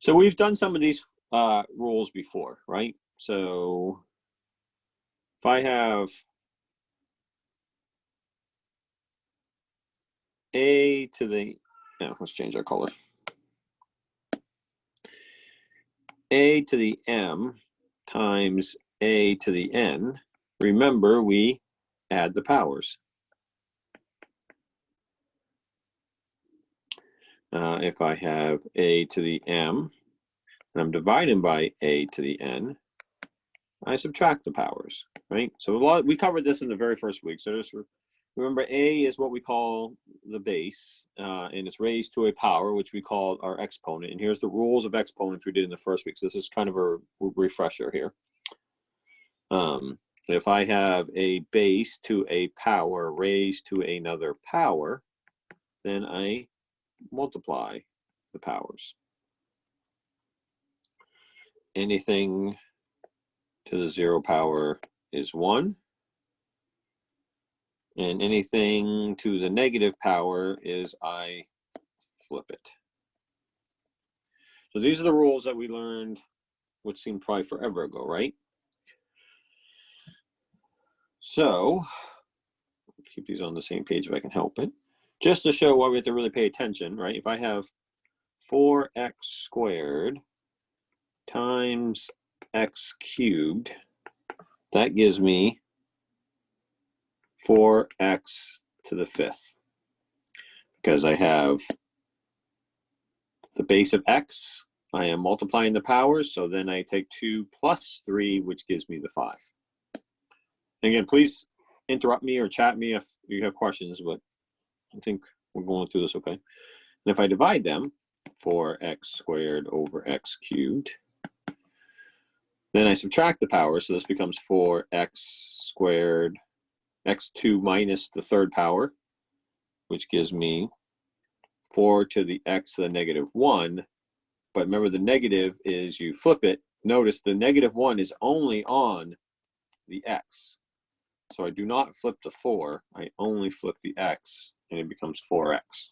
So we've done some of these rules before, right? So if I have a to the, let's change our color. A to the m times a to the n. Remember, we add the powers. If I have a to the m, and I'm dividing by a to the n, I subtract the powers, right? So we covered this in the very first week. So just remember, a is what we call the base, and it's raised to a power, which we call our exponent. And here's the rules of exponents we did in the first week. So this is kind of a refresher here. If I have a base to a power raised to another power, then I multiply the powers. Anything to the 0 power is 1. And anything to the negative power is I flip it. So these are the rules that we learned, which seemed probably forever ago, right? So keep these on the same page if I can help it. Just to show why we have to really pay attention, right? If I have 4x squared times x cubed, that gives me 4x to the 5th. Because I have the base of x, I am multiplying the powers, so then I take 2 plus 3, which gives me the 5. And again, please interrupt me or chat me if you have questions, but I think we're going through this okay. And if I divide them, 4x squared over x cubed, then I subtract the power, so this becomes 4x squared, x2 minus the 3rd power, which gives me 4 to the x to the negative 1. But remember, the negative is you flip it. Notice the negative 1 is only on the x. So I do not flip the 4, I only flip the x, and it becomes 4x.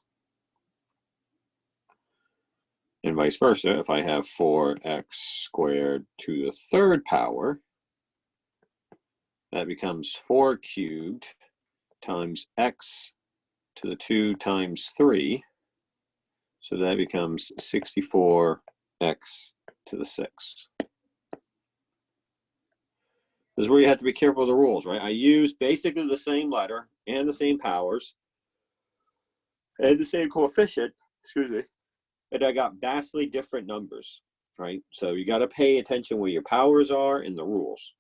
And vice versa, if I have 4x squared to the 3rd power, that becomes 4 cubed times x to the 2 times 3. So that becomes 64x to the 6. This is where you have to be careful of the rules, right? I use basically the same letter and the same powers and the same coefficient, excuse me, and I got vastly different numbers, right? So you got to pay attention where your powers are in the rules.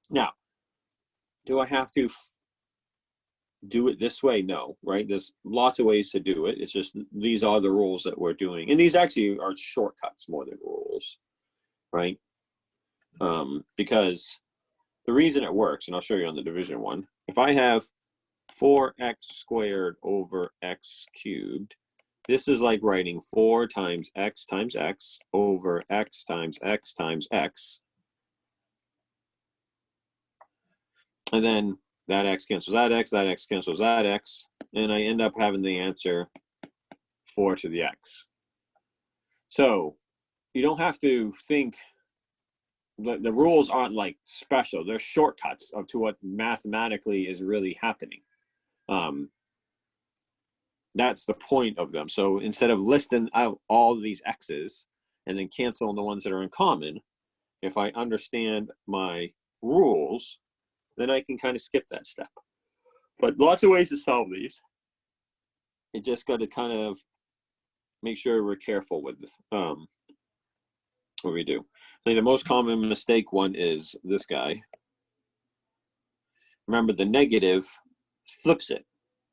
Now, do I have to do it this way? No, right? There's lots of ways to do it. It's just these are the rules that we're doing. And these actually are shortcuts more than rules, right? Because the reason it works, and I'll show you on the division one, if I have 4x squared over x cubed, this is like writing 4 times x over x times x times x. And then that x cancels that x cancels that x, and I end up having the answer 4 to the x. So you don't have to think, the rules aren't like special, they're shortcuts to what mathematically is really happening. That's the point of them. So instead of listing out all of these x's and then canceling the ones that are in common, if I understand my rules, then I can kind of skip that step. But lots of ways to solve these. You just got to kind of make sure we're careful with what we do. I think the most common mistake one is this guy. Remember, the negative flips it.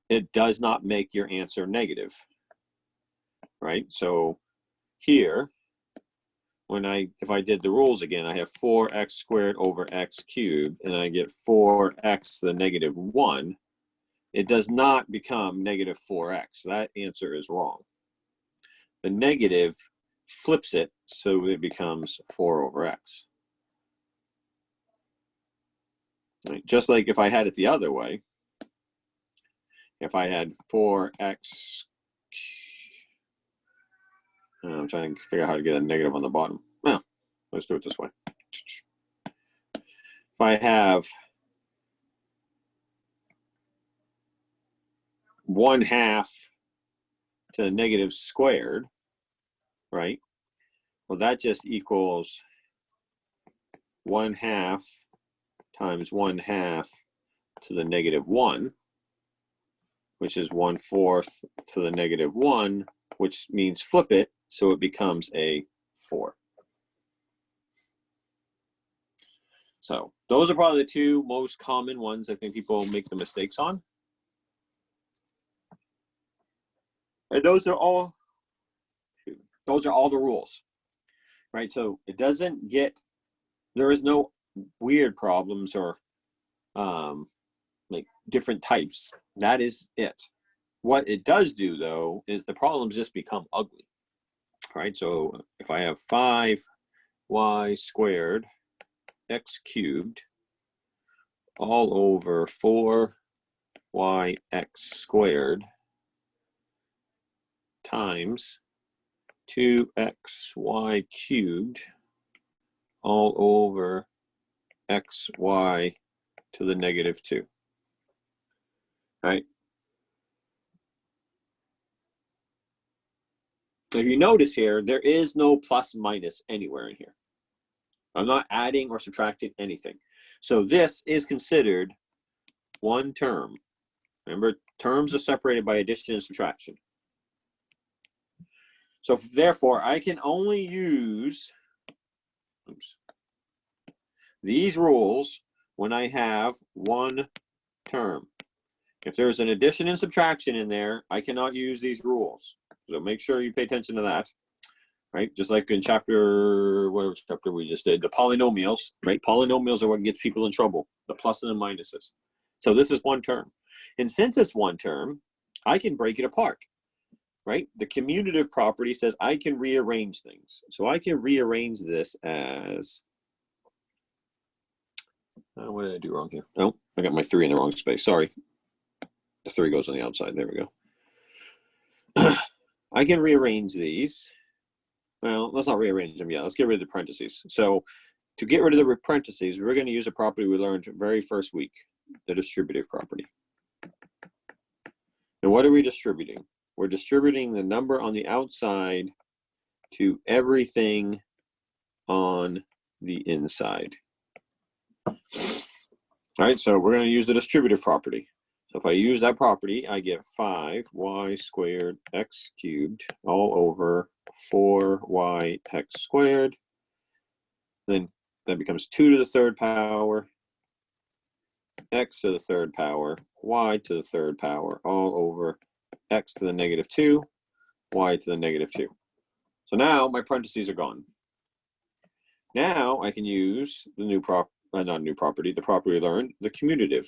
It does not make your answer negative, right? So here, if I did the rules again, I have 4x squared over x cubed, and I get 4x to the negative 1. It does not become negative 4x. That answer is wrong. The negative flips it, so it becomes 4 over x. Right? Just like if I had it the other way, if I had 4x I'm trying to figure out how to get a negative on the bottom. Well, let's do it this way. If I have 1/2 to the negative squared, right? Well, that just equals 1/2 times 1/2 to the negative 1, which is 1/4 to the negative 1, which means flip it, so it becomes a 4. So those are probably the two most common ones I think people make the mistakes on. And those are all the rules, right? So it doesn't get, there is no weird problems or like different types. That is it. What it does do, though, is the problems just become ugly, right? So if I have 5y squared x cubed all over 4yx squared times 2xy cubed all over xy to the negative 2, right? If you notice here, there is no plus minus anywhere in here. I'm not adding or subtracting anything. So this is considered one term. Remember, terms are separated by addition and subtraction. So therefore, I can only use these rules when I have one term. If there's an addition and subtraction in there, I cannot use these rules. So make sure you pay attention to that, right? Just like in whatever chapter we just did, the polynomials, right? Polynomials are what gets people in trouble, the pluses and minuses. So this is one term. And since it's one term, I can break it apart, right? The commutative property says I can rearrange things. So I can rearrange this as, what did I do wrong here? Oh, I got my 3 in the wrong space, sorry. The 3 goes on the outside, there we go. I can rearrange these. Well, let's not rearrange them yet. Let's get rid of the parentheses. So to get rid of the parentheses, we're going to use a property we learned very first week, the distributive property. And what are we distributing? We're distributing the number on the outside to everything on the inside. All right, so we're going to use the distributive property. So if I use that property, I get 5y squared x cubed all over 4yx squared. Then that becomes 2 to the 3rd power, x to the 3rd power, y to the 3rd power, all over x to the negative 2, y to the negative 2. So now my parentheses are gone. Now I can use the new the property we learned, the commutative,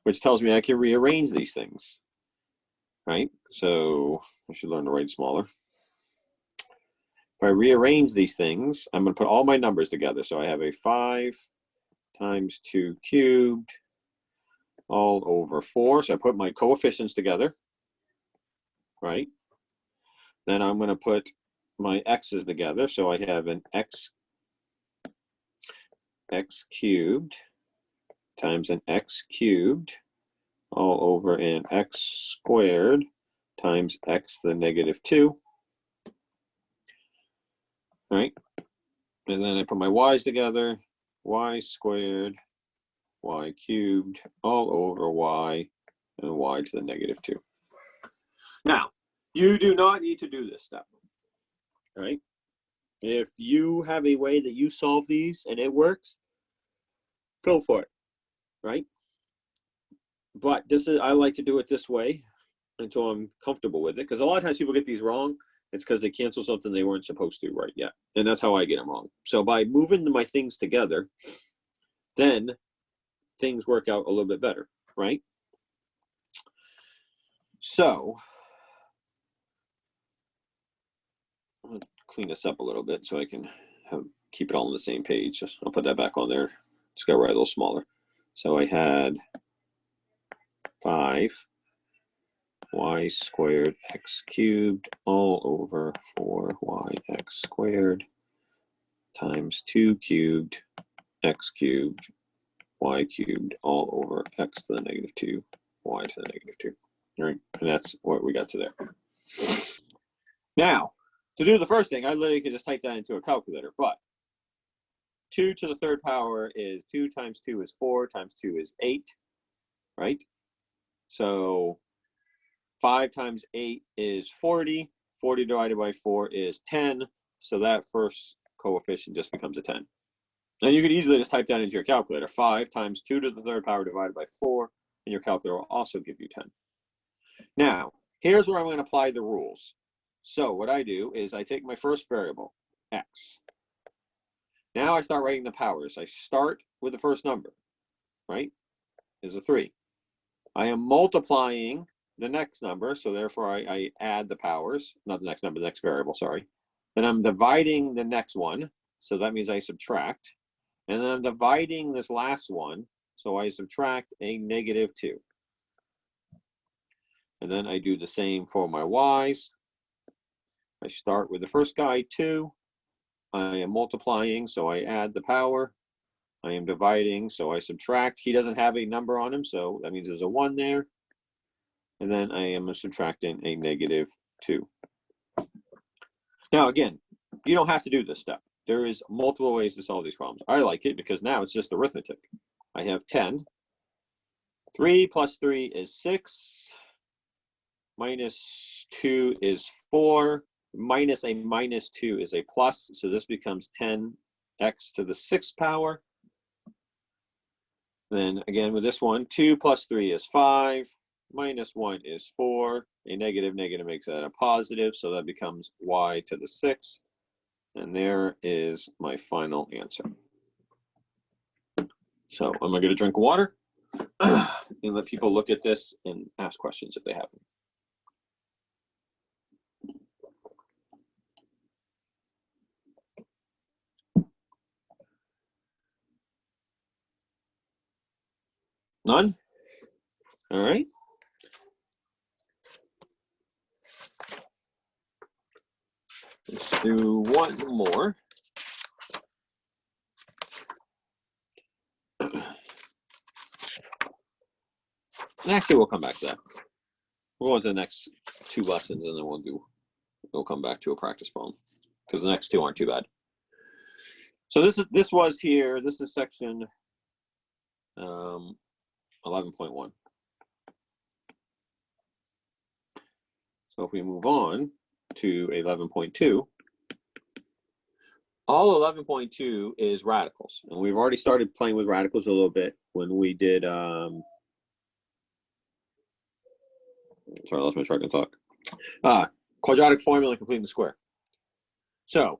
which tells me I can rearrange these things, right? So I should learn to write smaller. If I rearrange these things, I'm going to put all my numbers together. So I have a 5 times 2 cubed all over 4. So I put my coefficients together, right? Then I'm going to put my x's together. So I have an x cubed times an x cubed all over an x squared times x to the negative 2. Right? And then I put my y's together, y squared, y cubed, all over y, and y to the negative 2. Now, you do not need to do this step. Right? If you have a way that you solve these and it works, go for it. Right? But I like to do it this way until I'm comfortable with it, because a lot of times people get these wrong. It's because they cancel something they weren't supposed to right yet. And that's how I get them wrong. So by moving my things together, then things work out a little bit better, right? So I'll clean this up a little bit so I can keep it all on the same page. I'll put that back on there. Just got to write a little smaller. So I had 5 y squared x cubed all over 4yx squared times 2 cubed x cubed y cubed all over x to the negative 2 y to the negative 2. All right, and that's what we got to there. Now, to do the first thing, I literally could just type that into a calculator, but 2 to the third power is 2 times 2 is 4 times 2 is 8, right? So 5 times 8 is 40. 40 divided by 4 is 10. So that first coefficient just becomes a 10. And you could easily just type that into your calculator. 5 times 2 to the third power divided by 4, and your calculator will also give you 10. Now, here's where I'm going to apply the rules. So what I do is I take my first variable, x. Now I start writing the powers. I start with the first number, right? Is a 3. I am multiplying the next number, so therefore I add the powers, not the next number, the next variable, sorry. Then I'm dividing the next one, so that means I subtract. And then I'm dividing this last one, so I subtract a negative 2. And then I do the same for my y's. I start with the first guy, 2. I am multiplying, so I add the power. I am dividing, so I subtract. He doesn't have a number on him, so that means there's a 1 there. And then I am subtracting a negative 2. Now, again, you don't have to do this step. There is multiple ways to solve these problems. I like it because now it's just arithmetic. I have 10. 3 plus 3 is 6. Minus 2 is 4. Minus a minus 2 is a plus. So this becomes 10x to the 6th power. Then again with this one, 2 plus 3 is 5. Minus 1 is 4. A negative makes that a positive. So that becomes y to the 6th. And there is my final answer. So I'm going to get a drink of water and let people look at this and ask questions if they have them. None? All right. Let's do one more. Actually, we'll come back to that. We'll go into the next 2 lessons, and then we'll come back to a practice problem because the next 2 aren't too bad. So this is section 11.1. So if we move on to 11.2, all 11.2 is radicals, and we've already started playing with radicals a little bit when we did. Sorry, I lost my train of thought. Quadratic formula and completing the square. So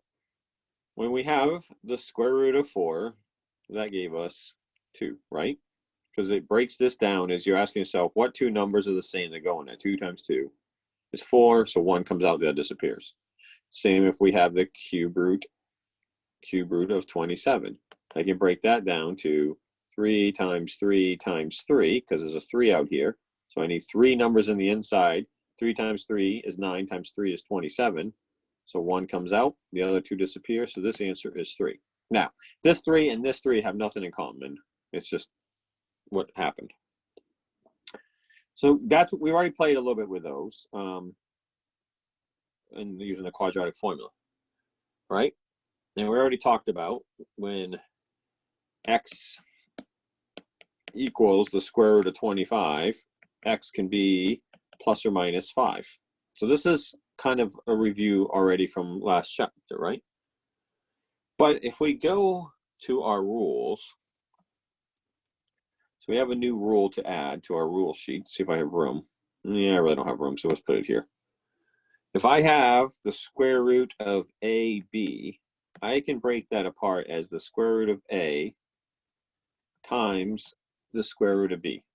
when we have the square root of 4, that gave us 2, right? Because it breaks this down as you're asking yourself, what 2 numbers are the same that go in there? 2 times 2 is 4, so 1 comes out, the other disappears. Same if we have the cube root of 27. I can break that down to 3 times 3 times 3, because there's a 3 out here. So I need 3 numbers in the inside. 3 times 3 is 9 times 3 is 27. So 1 comes out, the other 2 disappear. So this answer is 3. Now, this 3 and this 3 have nothing in common. It's just what happened. So that's what we already played a little bit with those, and using the quadratic formula, right? And we already talked about when x equals the square root of 25, x can be plus or minus 5. So this is kind of a review already from last chapter, right? But if we go to our rules, so we have a new rule to add to our rule sheet. See if I have room. Yeah, I really don't have room, so let's put it here. If I have the square root of AB, I can break that apart as the square root of A times the square root of B.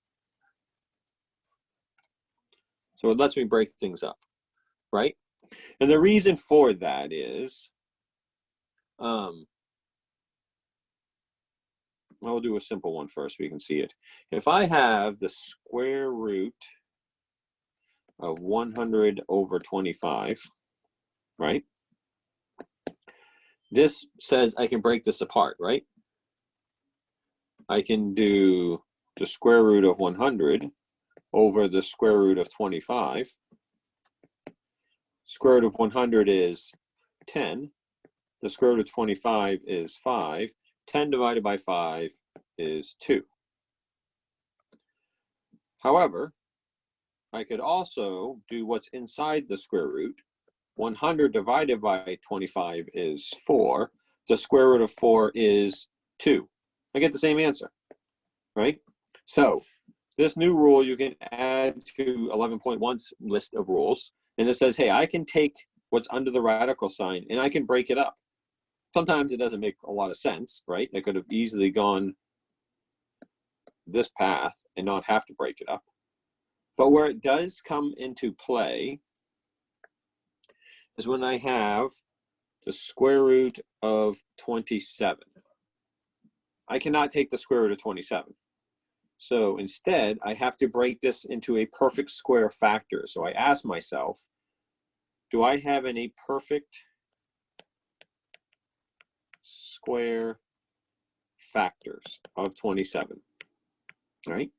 So it lets me break things up, right? And the reason for that is, we'll do a simple one first so we can see it. If I have the square root of 100 over 25, right? This says I can break this apart, right? I can do the square root of 100 over the square root of 25. Square root of 100 is 10. The square root of 25 is 5. 10 divided by 5 is 2. However, I could also do what's inside the square root. 100 divided by 25 is 4. The square root of 4 is 2. I get the same answer, right? So this new rule you can add to 11.1's list of rules. And it says, hey, I can take what's under the radical sign and I can break it up. Sometimes it doesn't make a lot of sense, right? I could have easily gone this path and not have to break it up. But where it does come into play is when I have the square root of 27. I cannot take the square root of 27. So instead, I have to break this into a perfect square factor. So I ask myself, do I have any perfect square factors of 27? All right?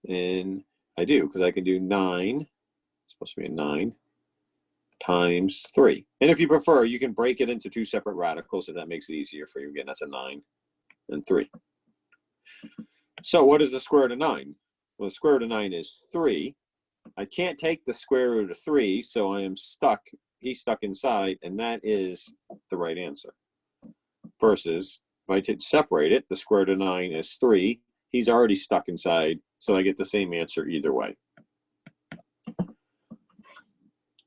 And I do, because I can do 9, it's supposed to be a 9, times 3. And if you prefer, you can break it into 2 separate radicals if that makes it easier for you. Again, that's a 9 and 3. So what is the square root of 9? Well, the square root of 9 is 3. I can't take the square root of 3, so I am stuck. He's stuck inside, and that is the right answer. Versus, if I separate it, the square root of 9 is 3. He's already stuck inside, so I get the same answer either way.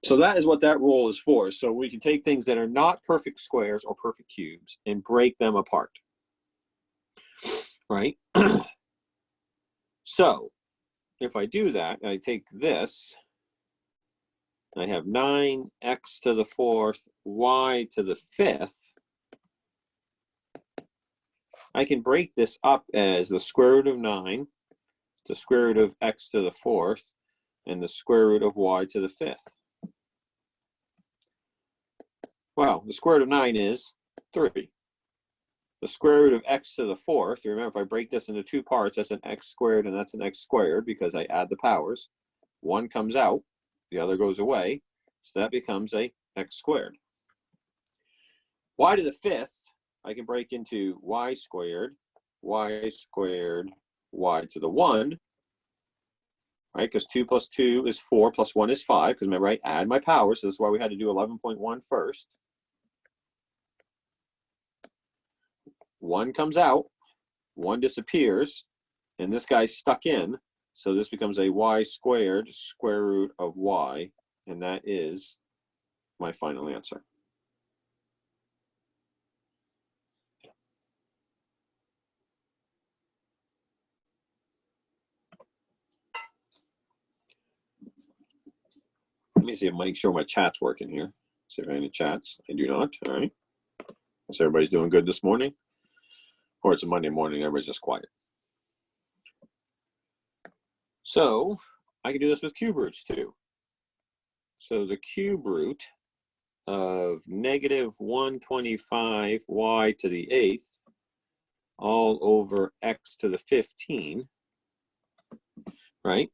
So that is what that rule is for. So we can take things that are not perfect squares or perfect cubes and break them apart, right? So if I do that, I take this, I have 9x to the 4th, y to the 5th. I can break this up as the square root of 9, the square root of x to the 4th, and the square root of y to the 5th. Well, the square root of 9 is 3. The square root of x to the 4th, remember if I break this into 2 parts, that's an x squared and that's an x squared because I add the powers. One comes out, the other goes away, so that becomes a x squared. Y to the 5th, I can break into y squared, y to the 1, right? Because 2 plus 2 is 4 plus 1 is 5, because remember I add my powers, so that's why we had to do 11.1 first. 1 comes out, 1 disappears, and this guy's stuck in, so this becomes a y squared square root of y, and that is my final answer. Let me see if make sure my chat's working here. See if I have any chats. I do not. All right. Guess everybody's doing good this morning. Or it's a Monday morning, everybody's just quiet. So I can do this with cube roots too. So the cube root of negative 125 y to the 8th all over x to the 15, right?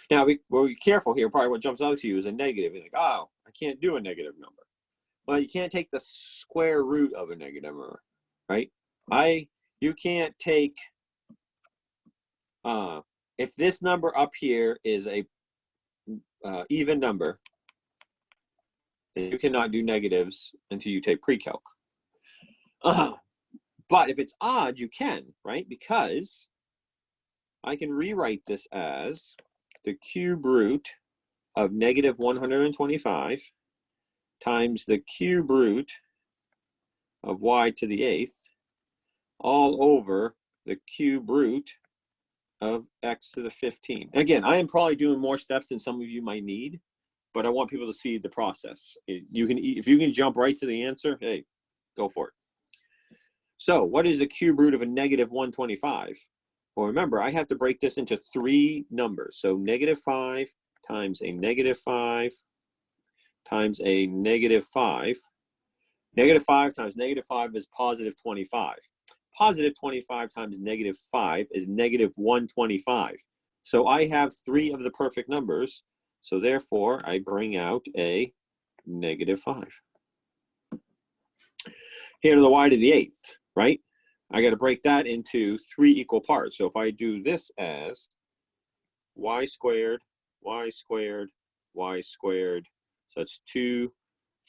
Now, we'll be careful here. Probably what jumps out to you is a negative. You're like, oh, I can't do a negative number. Well, you can't take the square root of a negative number, right? You can't take, if this number up here is a even number, then you cannot do negatives until you take pre-calc. But if it's odd, you can, right? Because I can rewrite this as the cube root of negative 125 times the cube root of y to the 8th all over the cube root of x to the 15. Again, I am probably doing more steps than some of you might need, but I want people to see the process. If you can jump right to the answer, hey, go for it. So what is the cube root of a negative 125? Well, remember, I have to break this into 3 numbers. So negative 5 times a negative 5 times a negative 5. Negative 5 times negative 5 is positive 25. Positive 25 times negative 5 is negative 125. So I have 3 of the perfect numbers. So therefore, I bring out a negative 5. Here to the y to the 8th, right? I got to break that into 3 equal parts. So if I do this as y squared, y squared, y squared, so that's 2,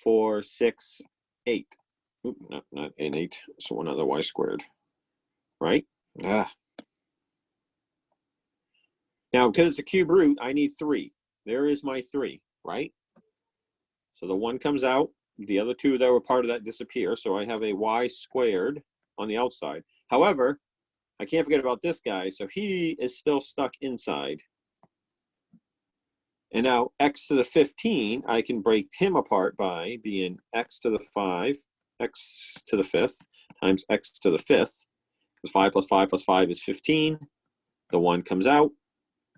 4, 6, 8. Oop, not an 8, so another y squared, right? Now, because it's a cube root, I need 3. There is my 3, right? So the 1 comes out. The other 2 that were part of that disappear. So I have a y squared on the outside. However, I can't forget about this guy. So he is still stuck inside. And now x to the 15, I can break him apart by being x to the 5, x to the 5th, times x to the 5th. Because 5 plus 5 plus 5 is 15. The 1 comes out.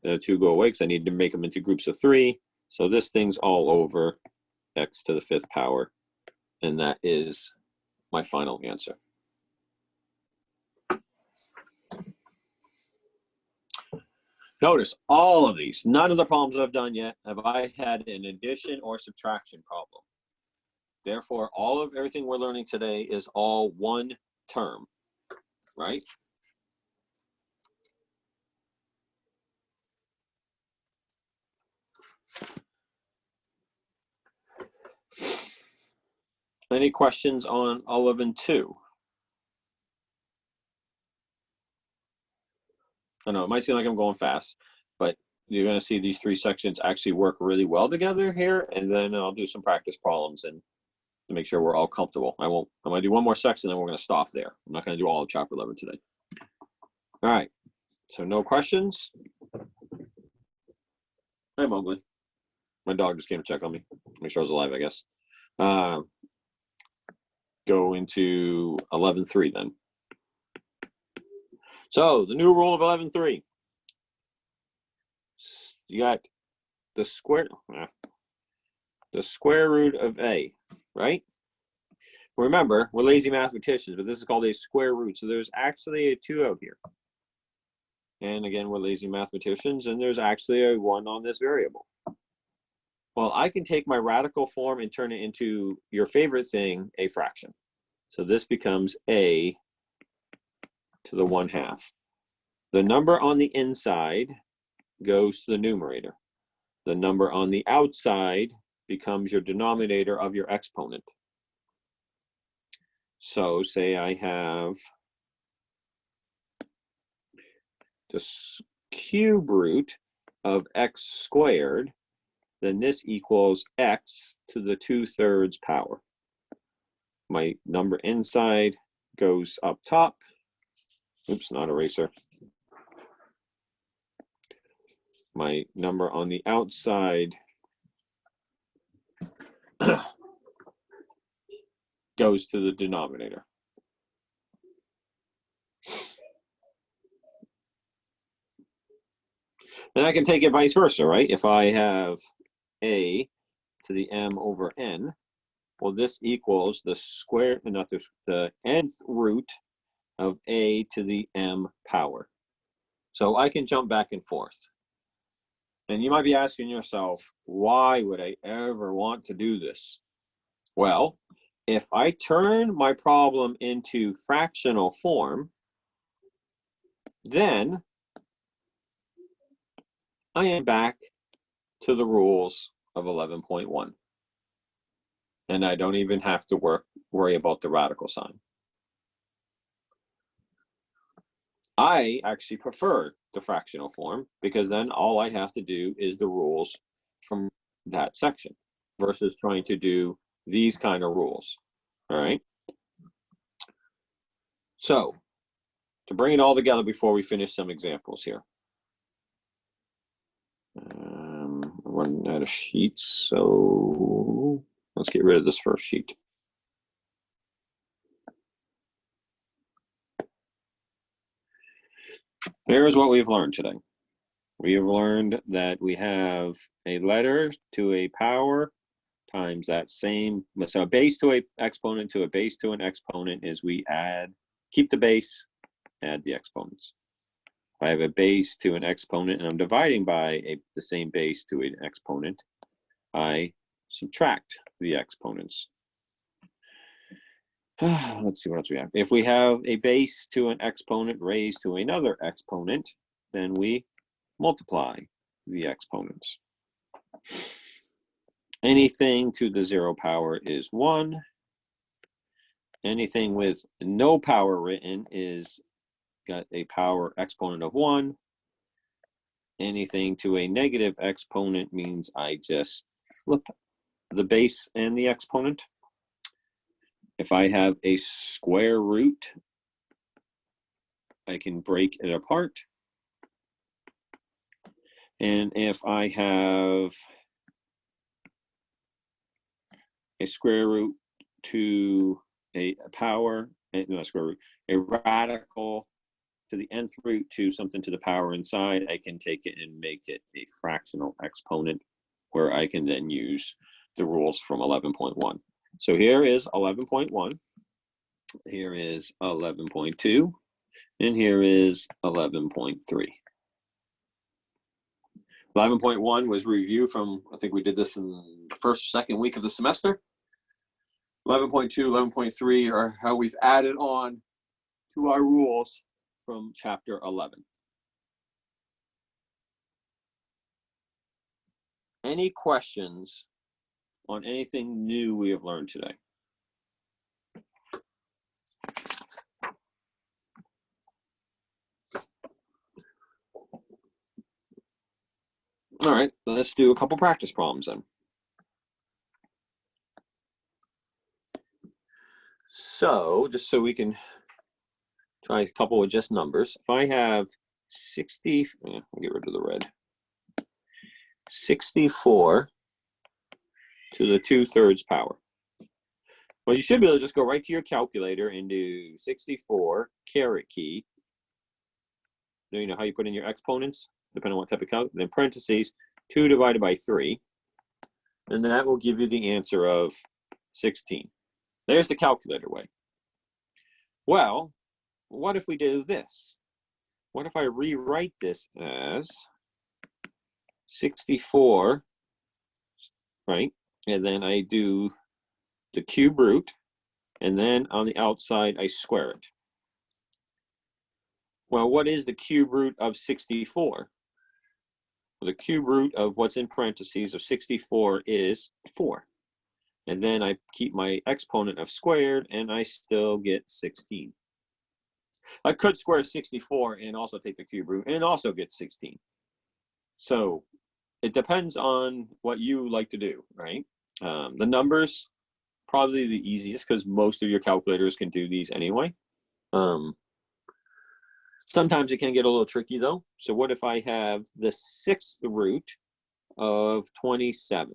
The 2 go away because I need to make them into groups of 3. So this thing's all over x to the 5th power. And that is my final answer. Notice all of these, none of the problems I've done yet have I had an addition or subtraction problem. Therefore, all of everything we're learning today is all one term, right? Any questions on 11.2? I know it might seem like I'm going fast, but you're going to see these 3 sections actually work really well together here, and then I'll do some practice problems and to make sure we're all comfortable. I'm going to do one more section, then we're going to stop there. I'm not going to do all of chapter 11 today. All right, so no questions. Hi, Mowgli. My dog just came to check on me. Make sure I was alive, I guess. Go into 11.3 then. So the new rule of 11.3. You got the square root of a, right? Remember, we're lazy mathematicians, but this is called a square root. So there's actually a 2 out here. And again, we're lazy mathematicians, and there's actually a 1 on this variable. Well, I can take my radical form and turn it into your favorite thing, a fraction. So this becomes a to the 1/2. The number on the inside goes to the numerator. The number on the outside becomes your denominator of your exponent. So say I have the cube root of x squared, then this equals x to the 2/3 power. My number inside goes up top. Oops, not eraser. My number on the outside goes to the denominator. And I can take it vice versa, right? If I have a to the m over n, well, this equals the square, not the nth root of a to the m power. So I can jump back and forth. And you might be asking yourself, why would I ever want to do this? Well, if I turn my problem into fractional form, then I am back to the rules of 11.1. And I don't even have to worry about the radical sign. I actually prefer the fractional form because then all I have to do is the rules from that section versus trying to do these kind of rules. All right. So to bring it all together before we finish some examples here. I'm running out of sheets, so let's get rid of this first sheet. Here's what we've learned today. We have learned that we have a letter to a power times that same, so a base to a exponent to a base to an exponent is we add, keep the base, add the exponents. If I have a base to an exponent and I'm dividing by the same base to an exponent, I subtract the exponents. Let's see what else we have. If we have a base to an exponent raised to another exponent, then we multiply the exponents. Anything to the 0 power is 1. Anything with no power written is got a power exponent of 1. Anything to a negative exponent means I just flip the base and the exponent. If I have a square root, I can break it apart. And if I have a square root to a power, no, square root, a radical to the nth root to something to the power inside, I can take it and make it a fractional exponent where I can then use the rules from 11.1. So here is 11.1, here is 11.2, and here is 11.3. 11.1 was review from, I think we did this in the first or second week of the semester. 11.2, 11.3 are how we've added on to our rules from chapter 11. Any questions on anything new we have learned today? All right, let's do a couple practice problems then. So, just so we can try a couple with just numbers. If I have 60, I'll get rid of the red. 64 to the 2/3 power. Well, you should be able to just go right to your calculator and do 64 caret key. You know how you put in your exponents, depending on what type of calculator, then parentheses, 2 divided by 3. And that will give you the answer of 16. There's the calculator way. Well, what if we do this? What if I rewrite this as 64, right? And then I do the cube root, and then on the outside, I square it. Well, what is the cube root of 64? Well, the cube root of what's in parentheses of 64 is 4. And then I keep my exponent of squared, and I still get 16. I could square 64 and also take the cube root and also get 16. So it depends on what you like to do, right? The numbers, probably the easiest because most of your calculators can do these anyway. Sometimes it can get a little tricky though. So what if I have the 6th root of 27?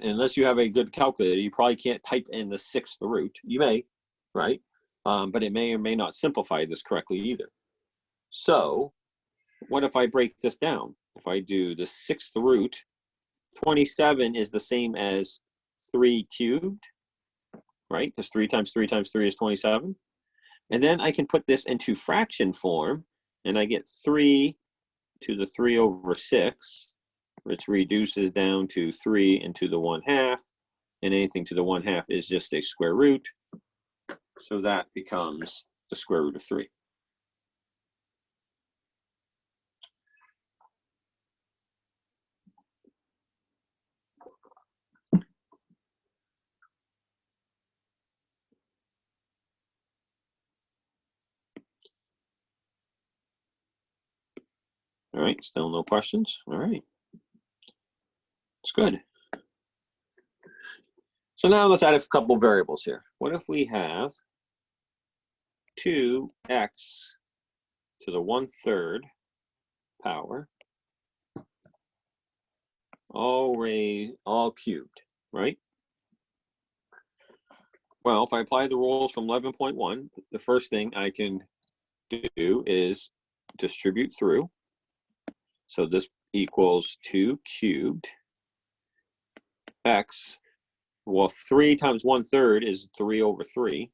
Unless you have a good calculator, you probably can't type in the 6th root. You may, right? But it may or may not simplify this correctly either. So what if I break this down? If I do the 6th root, 27 is the same as 3 cubed, right? Because 3 times 3 times 3 is 27. And then I can put this into fraction form, and I get 3 to the 3/6, which reduces down to 3 into the 1/2, and anything to the 1/2 is just a square root. So that becomes the square root of 3. All right, still no questions? All right. It's good. So now let's add a couple variables here. What if we have 2x to the 1/3 power, all cubed, right? Well, if I apply the rules from 11.1, the first thing I can do is distribute through. So this equals 2 cubed x. Well, 3 times 1/3 is 3 over 3.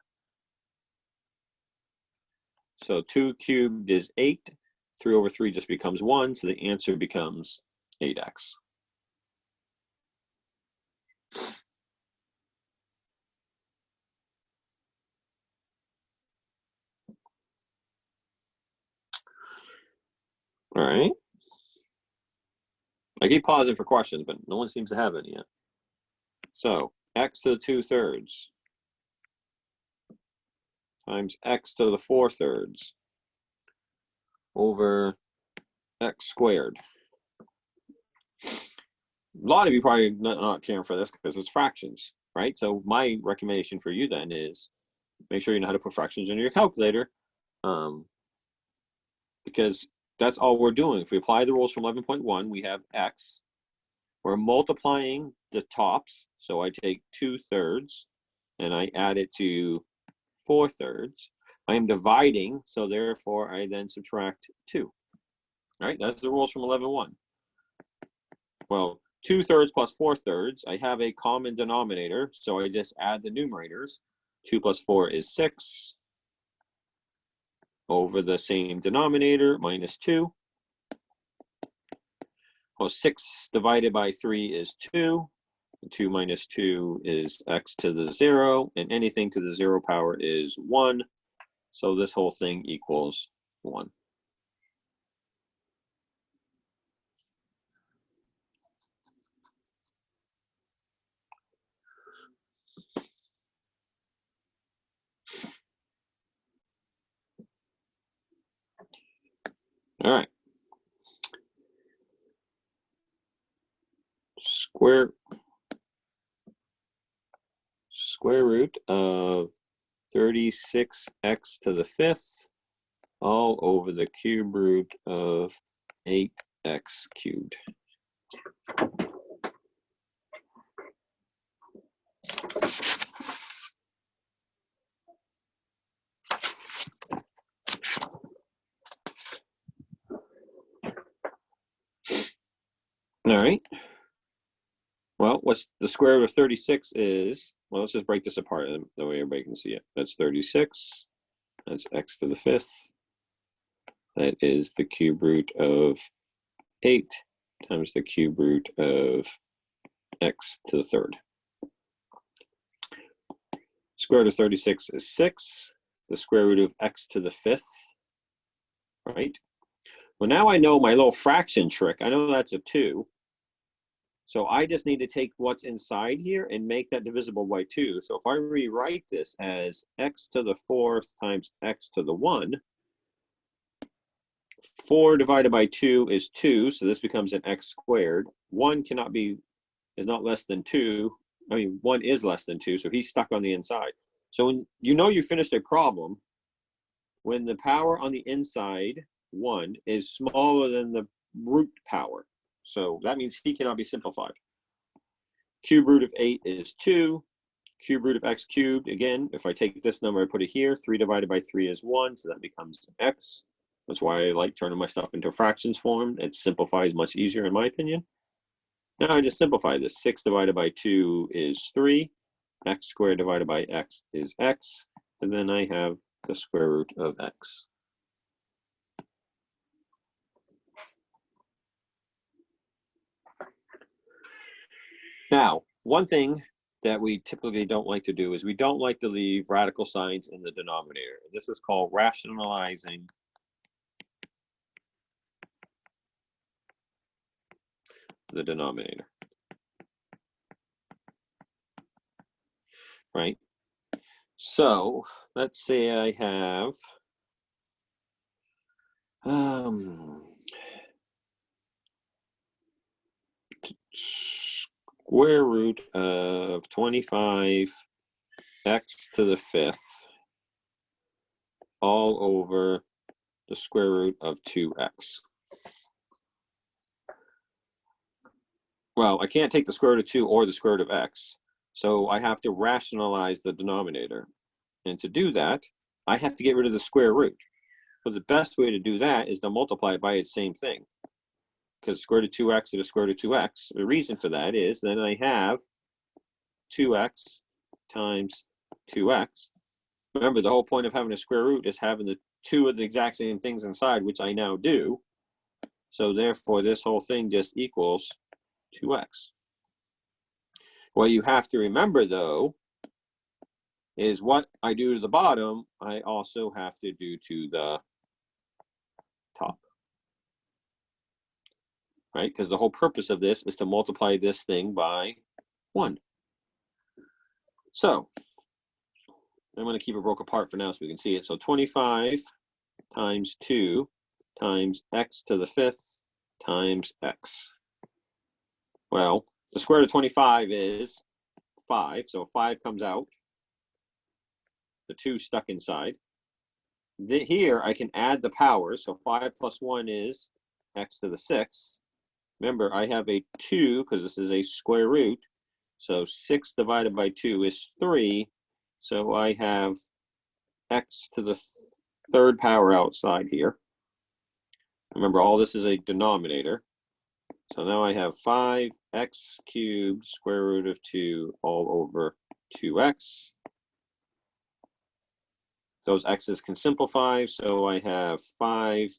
So 2 cubed is 8. 3 over 3 just becomes 1. So the answer becomes 8x. All right. I keep pausing for questions, but no one seems to have any yet. So x to the 2/3 times x to the 4/3 over x squared. A lot of you probably not caring for this because it's fractions, right? So my recommendation for you then is make sure you know how to put fractions into your calculator, because that's all we're doing. If we apply the rules from 11.1, we have x. We're multiplying the tops. So I take 2/3 and I add it to 4/3. I am dividing, so therefore I then subtract 2. All right, that's the rules from 11.1. Well, 2/3 plus 4/3, I have a common denominator, so I just add the numerators. 2 plus 4 is 6 over the same denominator minus 2. Well, 6 divided by 3 is 2. 2 minus 2 is x to the 0, and anything to the 0 power is 1. So this whole thing equals 1. All right. Square root of 36x to the 5th all over the cube root of 8x cubed. All right. Well, what's the square root of 36 is, well, let's just break this apart the way everybody can see it. That's 36. That's x to the 5th. That is the cube root of 8 times the cube root of x to the 3rd. Square root of 36 is 6. The square root of x to the 5th, right? Well, now I know my little fraction trick. I know that's a 2. So I just need to take what's inside here and make that divisible by 2. So if I rewrite this as x to the 4th times x to the 1, 4 divided by 2 is 2, so this becomes an x squared. 1 is not less than 2. I mean, 1 is less than 2, so he's stuck on the inside. So when you know you finished a problem, when the power on the inside, 1, is smaller than the root power. So that means he cannot be simplified. Cube root of 8 is 2. Cube root of x cubed, again, if I take this number, I put it here, 3 divided by 3 is 1, so that becomes x. That's why I like turning my stuff into fractions form. It simplifies much easier, in my opinion. Now I just simplify this. 6 divided by 2 is 3. X squared divided by x is x. And then I have the square root of x. Now, one thing that we typically don't like to do is we don't like to leave radical signs in the denominator. This is called rationalizing the denominator. Right? So let's say I have square root of 25 x to the 5th all over the square root of 2x. Well, I can't take the square root of 2 or the square root of x, so I have to rationalize the denominator. And to do that, I have to get rid of the square root. But the best way to do that is to multiply it by its same thing. because square root of 2x to the square root of 2x. The reason for that is then I have 2x times 2x. Remember, the whole point of having a square root is having the two of the exact same things inside, which I now do. So therefore, this whole thing just equals 2x. What you have to remember, though, is what I do to the bottom, I also have to do to the top. Right? Because the whole purpose of this is to multiply this thing by 1. So I'm going to keep it broke apart for now so we can see it. So 25 times 2 times x to the 5th times x. Well, the square root of 25 is 5, so 5 comes out. The 2 stuck inside. Here I can add the powers, so 5 plus 1 is x to the 6th. Remember, I have a 2 because this is a square root, so 6 divided by 2 is 3, so I have x to the 3rd power outside here. Remember, all this is a denominator. So now I have 5x cubed square root of 2 all over 2x. Those x's can simplify, so I have 5x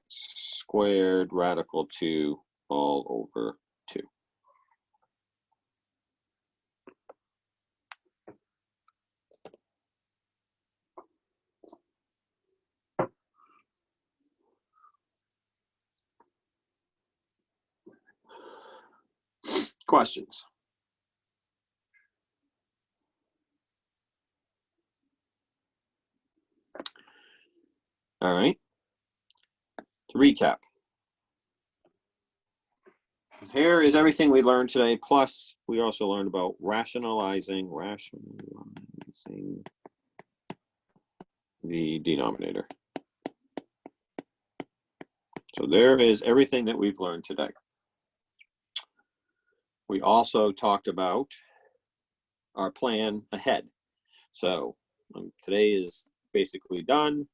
squared radical 2 all over 2. Questions? All right. To recap, here is everything we learned today, plus we also learned about rationalizing the denominator. So there is everything that we've learned today. We also talked about our plan ahead. So today is basically done.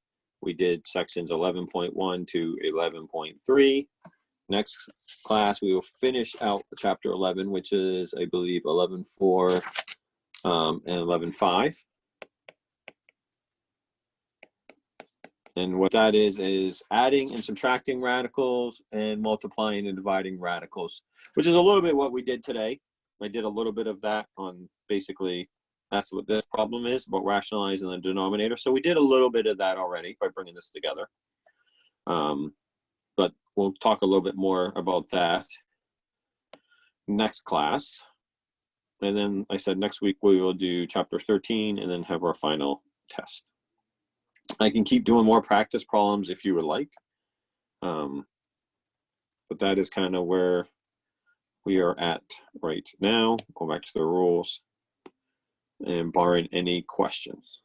We did sections 11.1 to 11.3. Next class, we will finish out chapter 11, which is, I believe, 11.4 and 11.5. And what that is adding and subtracting radicals and multiplying and dividing radicals, which is a little bit what we did today. I did a little bit of that on basically, that's what this problem is, about rationalizing the denominator. So we did a little bit of that already by bringing this together. But we'll talk a little bit more about that next class. And then I said next week we will do chapter 13 and then have our final test. I can keep doing more practice problems if you would like. But that is kind of where we are at right now. Go back to the rules and barring any questions.